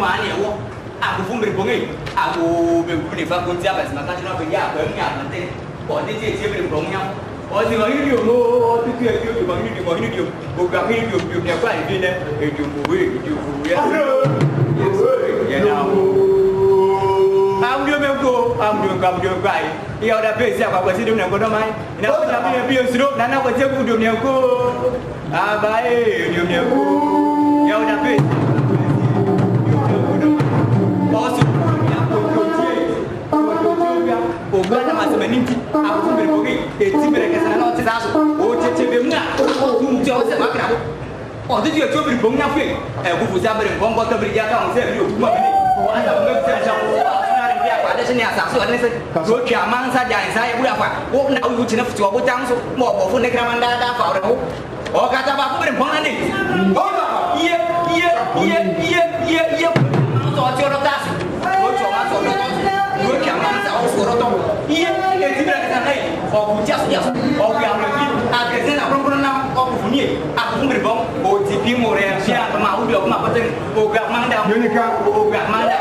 mana ya? Aku pun berbunyi. Aku berbunyi fakun siapa sih? Maka cuma pergi apa nanti. Kau ni je berbunyi. Oh, si kau ini dia, oh, tu dia kau ini dia. Bukan ini dia ni apa ini ni? Dia buat ya. Ya dah. Kamu dia kai. Ia dah biasa apa sih dia nak mai. Nak apa dia biar suruh nana apa sih dia ni aku. Ah baik dia ni aku. Ia dah biasa. Bos yang bukan nama sebenarnya. Aku pun berbagi. Itu mereka sana nak cakap. Oh cecep bemna. Aku jauh sama kerana. Oh tu dia cuba berbagi apa? Aku pusat berbagi. Kau tak beri jatah. Saya beri cuma ini. Oh ada orang saya ada sini asal so ada sini. Dua kiaman saja saya boleh apa? Oh nak uji cina cuba aku jangsu. Mau pun nak ramai dah kau dah. Oh kata apa? Aku berbagi ni. Oh iya. Soal jodoh tas. Oh cuma soal jodoh. Dua kiaman saya aku soal jodoh. Iya. Itu berarti sana ni. Oh jas. Oh yang lagi. Akhirnya nak perempuan nak aku punya. Aku pun berbagi. Oh jipi more. Siapa mahu dia aku nak pasang. Oh gak mana? Oh gak mana?